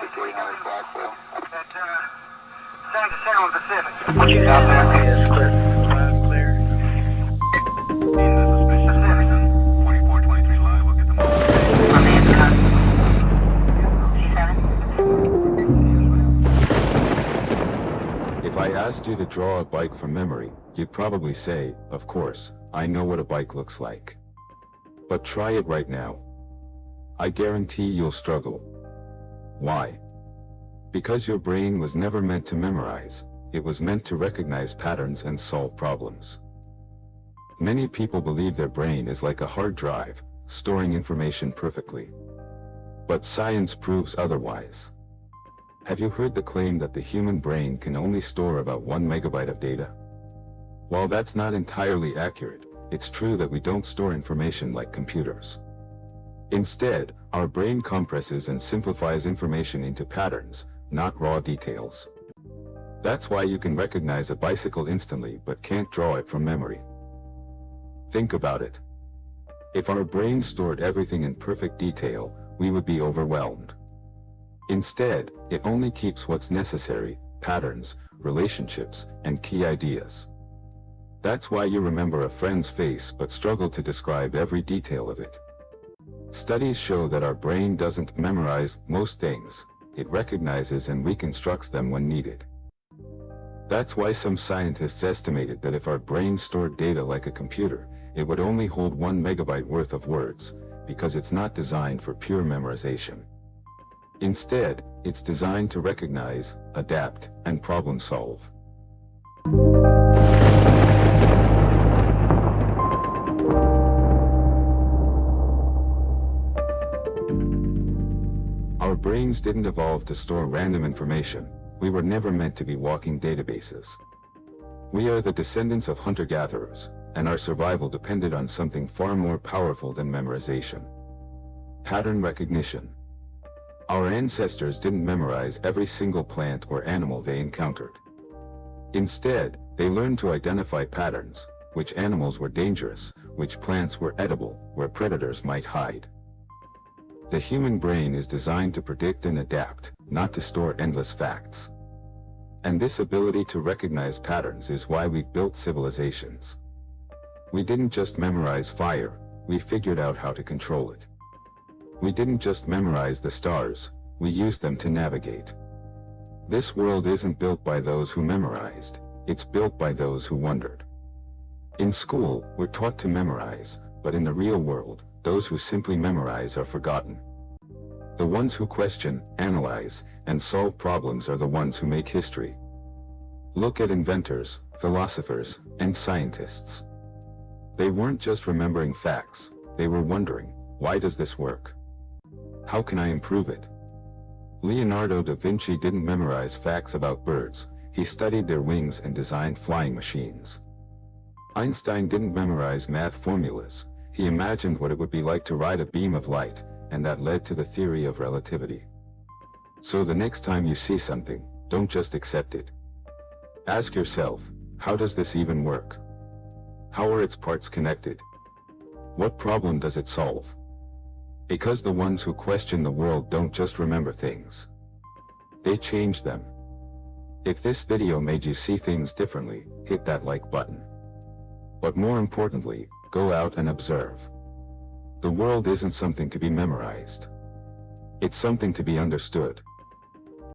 San Jacinto Pacific. What you got there? Yes, clear. Loud, clear. Pacific. 2423 live, we'll get them all. If I asked you to draw a bike from memory, you'd probably say, of course, I know what a bike looks like. But try it right now. I guarantee you'll struggle. Why? Because your brain was never meant to memorize, it was meant to recognize patterns and solve problems. Many people believe their brain is like a hard drive, storing information perfectly. But science proves otherwise. Have you heard the claim that the human brain can only store about 1 megabyte of data? While that's not entirely accurate, it's true that we don't store information like computers. Instead, our brain compresses and simplifies information into patterns, not raw details. That's why you can recognize a bicycle instantly but can't draw it from memory. Think about it. If our brain stored everything in perfect detail, we would be overwhelmed. Instead, it only keeps what's necessary: patterns, relationships, and key ideas. That's why you remember a friend's face but struggle to describe every detail of it. Studies show that our brain doesn't memorize most things, it recognizes and reconstructs them when needed. That's why some scientists estimated that if our brain stored data like a computer, it would only hold 1 megabyte worth of words, because it's not designed for pure memorization. Instead, it's designed to recognize, adapt, and problem solve. Our brains didn't evolve to store random information. We were never meant to be walking databases. We are the descendants of hunter-gatherers, and our survival depended on something far more powerful than memorization: pattern recognition. Our ancestors didn't memorize every single plant or animal they encountered. Instead, they learned to identify patterns: which animals were dangerous, which plants were edible, where predators might hide. The human brain is designed to predict and adapt, not to store endless facts. And this ability to recognize patterns is why we've built civilizations. We didn't just memorize fire, we figured out how to control it. We didn't just memorize the stars, we used them to navigate. This world isn't built by those who memorized, it's built by those who wondered. In school, we're taught to memorize, but in the real world, those who simply memorize are forgotten. The ones who question, analyze, and solve problems are the ones who make history. Look at inventors, philosophers, and scientists. They weren't just remembering facts, they were wondering, why does this work? How can I improve it? Leonardo da Vinci didn't memorize facts about birds, he studied their wings and designed flying machines. Einstein didn't memorize math formulas, he imagined what it would be like to ride a beam of light, and that led to the theory of relativity. So the next time you see something, don't just accept it. Ask yourself, how does this even work? How are its parts connected? What problem does it solve? Because the ones who question the world don't just remember things. They change them. If this video made you see things differently, hit that like button. But more importantly, go out and observe. The world isn't something to be memorized. It's something to be understood.